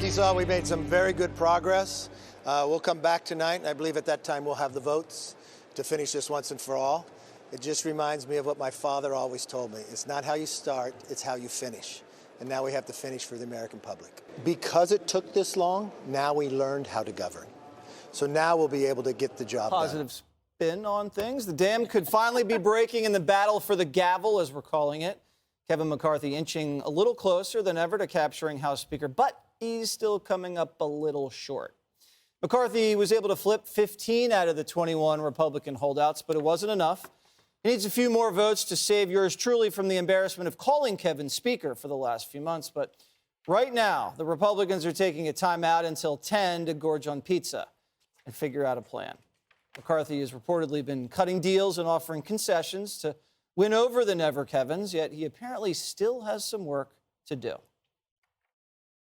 you saw, we made some very good progress. We'll come back tonight, and I believe at that time we'll have the votes to finish this once and for all. It just reminds me of what my father always told me. It's not how you start, it's how you finish. And now we have to finish for the American public. Because it took this long, now we learned how to govern. So now we'll be able to get the job done. Positive spin on things. The dam could finally be breaking in the battle for the gavel, as we're calling it. Kevin McCarthy inching a little closer than ever to capturing House Speaker, but he's still coming up a little short. McCarthy was able to flip 15 out of the 21 Republican holdouts, but it wasn't enough. He needs a few more votes to save yours truly from the embarrassment of calling Kevin Speaker for the last few months. But right now, the Republicans are taking a timeout until 10 to gorge on pizza and figure out a plan. McCarthy has reportedly been cutting deals and offering concessions to win over the Never Kevins, yet he apparently still has some work to do.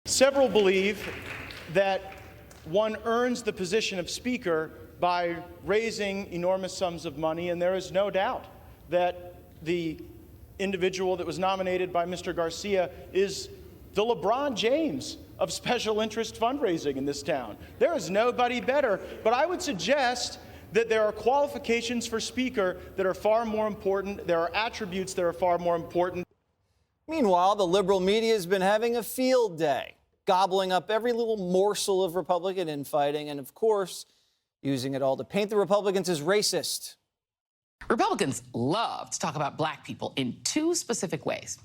Several believe that one earns the position of Speaker by raising enormous sums of money, and there is no doubt that the individual that was nominated by Mr. Garcia is the LeBron James of special interest fundraising in this town. There is nobody better, but I would suggest that there are qualifications for Speaker that are far more important. There are attributes that are far more important. Meanwhile, the liberal media has been having a field day, gobbling up every little morsel of Republican infighting and, of course, using it all to paint the Republicans as racist. Republicans love to talk about black people in two specific ways.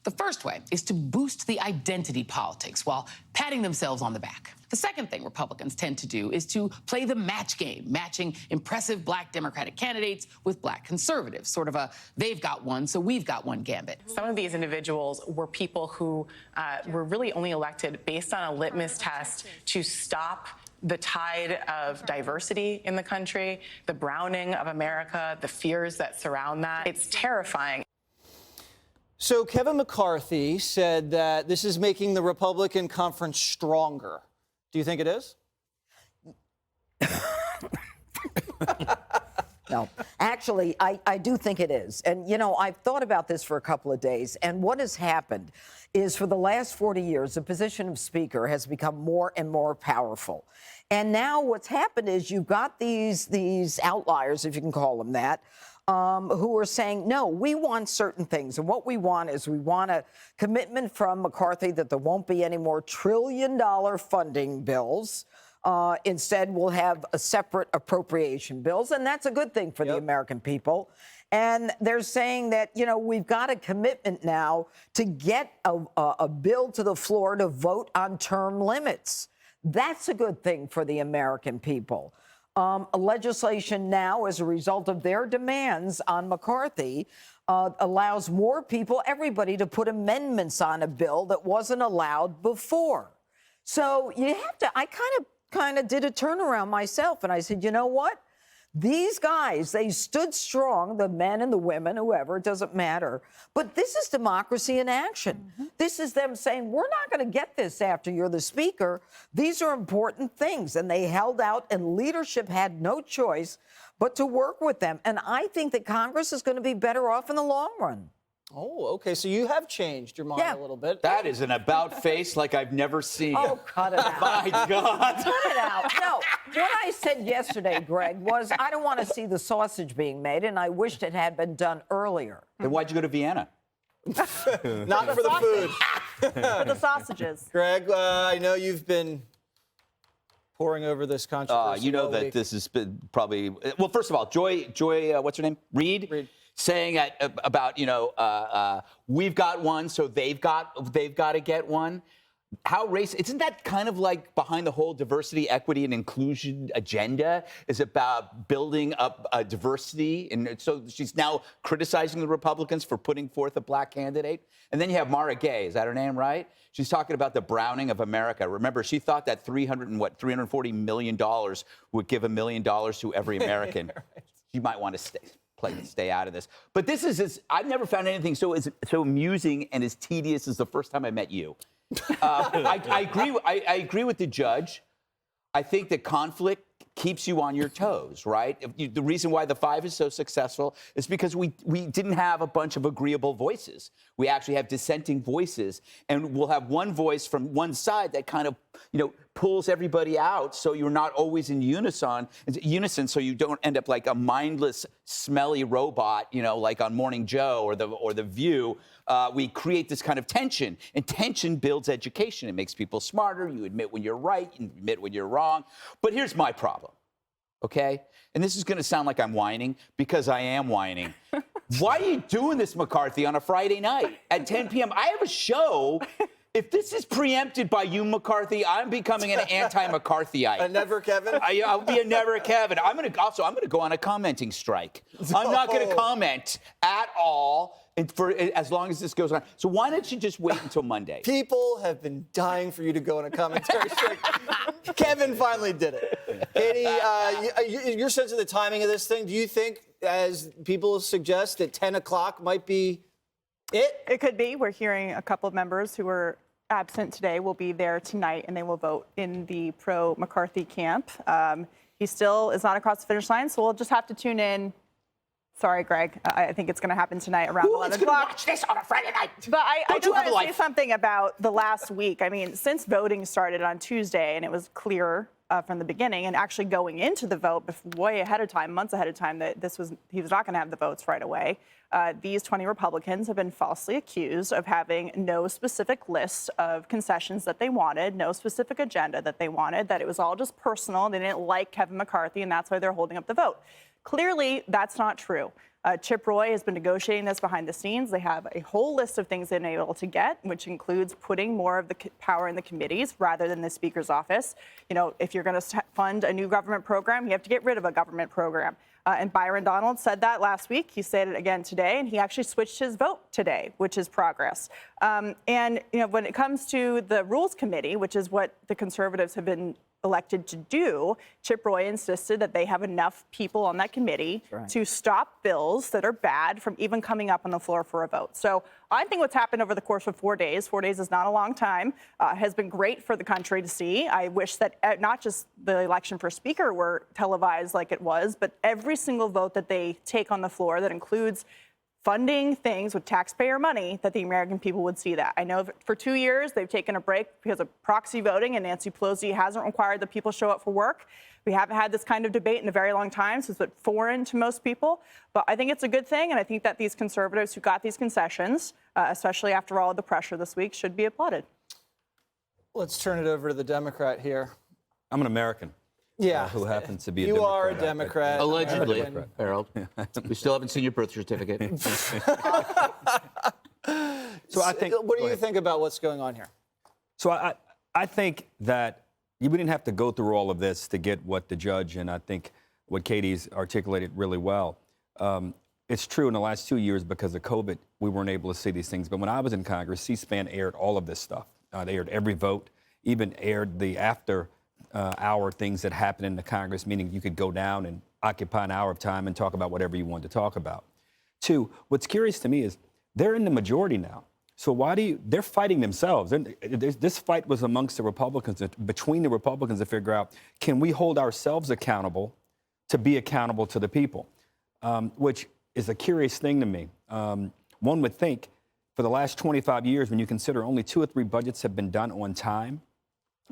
The first way is to boost the identity politics while patting themselves on the back. The second thing Republicans tend to do is to play the match game, matching impressive black Democratic candidates with black conservatives, sort of a they've got one, so we've got one gambit. Some of these individuals were people who were really only elected based on a litmus test to stop the tide of diversity in the country, the browning of America, the fears that surround that. It's terrifying. So Kevin McCarthy said that this is making the Republican conference stronger. Do you think it is? No, actually, I do think it is. And, you know, I've thought about this for a couple of days. And what has happened is for the last 40 years, the position of Speaker has become more and more powerful. And now what's happened is you've got these outliers, if you can call them that, who are saying, no, we want certain things. And what we want is we want a commitment from McCarthy that there won't be any more trillion-dollar funding bills. Instead, we'll have a separate appropriation bills. And that's a good thing for the American people. And they're saying that, you know, we've got a commitment now to get a bill to the floor to vote on term limits. That's a good thing for the American people. Legislation now, as a result of their demands on McCarthy, allows more people, everybody, to put amendments on a bill that wasn't allowed before. So you have to, I kind of did a turnaround myself, and I said, you know what? These guys, they stood strong, the men and the women, whoever, it doesn't matter. But this is democracy in action. This is them saying, we're not going to get this after you're the Speaker. These are important things. And they held out, and leadership had no choice but to work with them. And I think that Congress is going to be better off in the long run. Oh, okay. So you have changed your mind a little bit. That is an about face like I've never seen. Oh, cut it out. My God. Cut it out. No, what I said yesterday, Greg, was I don't want to see the sausage being made, and I wished it had been done earlier. Then why'd you go to Vienna? Not for the food. For the sausages. Greg, I know you've been poring over this controversy. You know that this has been probably, well, first of all, Joy, what's her name? Reed. Saying about, you know, we've got one, so they've got to get one. How racist? Isn't that kind of like behind the whole diversity, equity, and inclusion agenda is about building up diversity? And so she's now criticizing the Republicans for putting forth a black candidate. And then you have Mara Gay, is that her name, right? She's talking about the browning of America. Remember, she thought that $340 million would give $1 million to every American. Right. She might want to stay out of this. But this is, I've never found anything so amusing and as tedious as the first time I met you. I agree with the judge. I think that conflict keeps you on your toes, right? The reason why the 5 is so successful is because we didn't have a bunch of agreeable voices. We actually have dissenting voices, and we'll have one voice from one side that kind of, pulls everybody out, so you're not always in unison, so you don't end up like a mindless, smelly robot, like on Morning Joe or the View. We create this kind of tension, and tension builds education. It makes people smarter. You admit when you're right, you admit when you're wrong. But here's my problem, okay? And this is going to sound like I'm whining, because I am whining. Why are you doing this, McCarthy, on a Friday night at 10 p.m.? I have a show. If this is preempted by you, McCarthy, I'm becoming an anti-McCarthyite. A never Kevin? I'll be a never Kevin. I'm going to go on a commenting strike. I'm not going to comment at all as long as this goes on. So why don't you just wait until Monday? People have been dying for you to go on a commentary strike. Kevin finally did it. Katie, your sense of the timing of this thing, do you think, as people suggest, that 10 o'clock might be it? It could be. We're hearing a couple of members who were absent today will be there tonight, and they will vote in the pro-McCarthy camp. He still is not across the finish line, so we'll just have to tune in. Sorry, Greg. I think it's going to happen tonight around 11 o'clock. Who's going to watch this on a Friday night? But I do want to say life? something about the last week. I mean, since voting started on Tuesday, and it was clear from the beginning, and actually going into the vote way ahead of time, months ahead of time, that he was not going to have the votes right away. These 20 Republicans have been falsely accused of having no specific list of concessions that they wanted, no specific agenda that they wanted, that it was all just personal. They didn't like Kevin McCarthy, and that's why they're holding up the vote. Clearly, that's not true. Chip Roy has been negotiating this behind the scenes. They have a whole list of things they've been able to get, which includes putting more of the power in the committees rather than the Speaker's office. If you're going to fund a new government program, you have to get rid of a government program. And Byron Donald said that last week. He said it again today, and he actually switched his vote today, which is progress. And when it comes to the Rules Committee, which is what the Conservatives have been elected to do, Chip Roy insisted that they have enough people on that committee to stop bills that are bad from even coming up on the floor for a vote. So I think what's happened over the course of 4 days, 4 days is not a long time, has been great for the country to see. I wish that not just the election for Speaker were televised like it was, but every single vote that they take on the floor that includes funding things with taxpayer money, that the American people would see that. I know for 2 years they've taken a break because of proxy voting, and Nancy Pelosi hasn't required that people show up for work. We haven't had this kind of debate in a very long time, so it's foreign to most people. But I think it's a good thing, and I think that these conservatives who got these concessions, especially after all of the pressure this week, should be applauded. Let's turn it over to the Democrat here. I'm an American. Yeah. Who happens to be a You Democrat. are a Democrat. Allegedly, Harold. We still haven't seen your birth certificate. So I think. What do you think about what's going on here? So I think that we didn't have to go through all of this to get what the judge and I think what Katie's articulated really well. It's true in the last 2 years because of COVID, we weren't able to see these things. But when I was in Congress, C-SPAN aired all of this stuff. They aired every vote, even aired the after hour things that happen in the Congress, meaning you could go down and occupy an hour of time and talk about whatever you wanted to talk about. Two, what's curious to me is they're in the majority now. So they're fighting themselves. This fight was amongst the Republicans, between the Republicans to figure out, can we hold ourselves accountable to be accountable to the people? Which is a curious thing to me. One would think for the last 25 years, when you consider only 2 or 3 budgets have been done on time,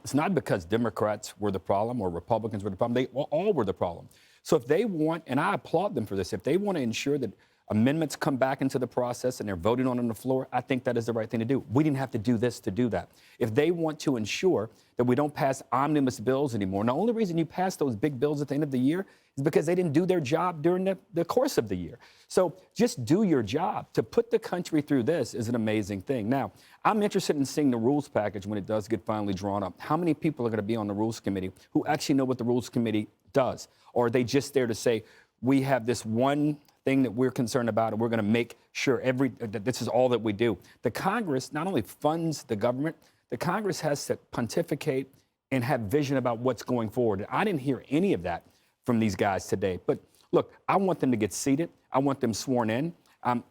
it's not because Democrats were the problem or Republicans were the problem. They all were the problem. So if they want, and I applaud them for this, if they want to ensure that amendments come back into the process and they're voting on the floor, I think that is the right thing to do. We didn't have to do this to do that. If they want to ensure that we don't pass omnibus bills anymore, and the only reason you pass those big bills at the end of the year is because they didn't do their job during the course of the year. So just do your job. To put the country through this is an amazing thing. Now, I'm interested in seeing the rules package when it does get finally drawn up. How many people are going to be on the Rules Committee who actually know what the Rules Committee does? Or are they just there to say, we have this one thing that we're concerned about, and we're going to make sure that this is all that we do? The Congress not only funds the government, the Congress has to pontificate and have vision about what's going forward. And I didn't hear any of that from these guys today. But look, I want them to get seated. I want them sworn in.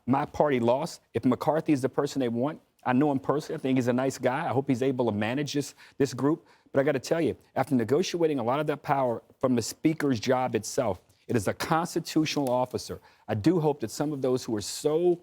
My party lost. If McCarthy is the person they want, I know him personally. I think he's a nice guy. I hope he's able to manage this group. But I got to tell you, after negotiating a lot of that power from the speaker's job itself, it is a constitutional officer. I do hope that some of those who are so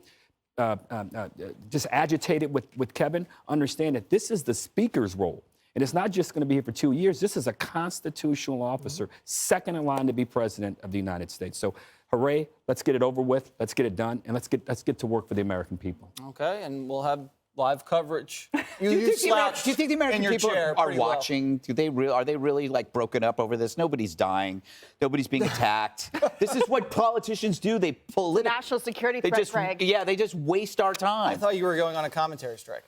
just agitated with Kevin understand that this is the speaker's role. And it's not just going to be here for 2 years. This is a constitutional officer, second in line to be president of the United States. So, hooray! Let's get it over with. Let's get it done, and let's get to work for the American people. Okay, and we'll have live coverage. Do you think the American people are watching? Well. Are they really like broken up over this? Nobody's dying. Nobody's being attacked. This is what politicians do. They National security threat, Greg. Yeah, they just waste our time. I thought you were going on a commentary strike.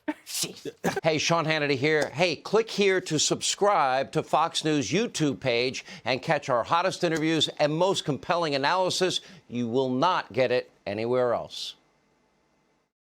Hey, Sean Hannity here. Hey, click here to subscribe to Fox News YouTube page and catch our hottest interviews and most compelling analysis. You will not get it anywhere else.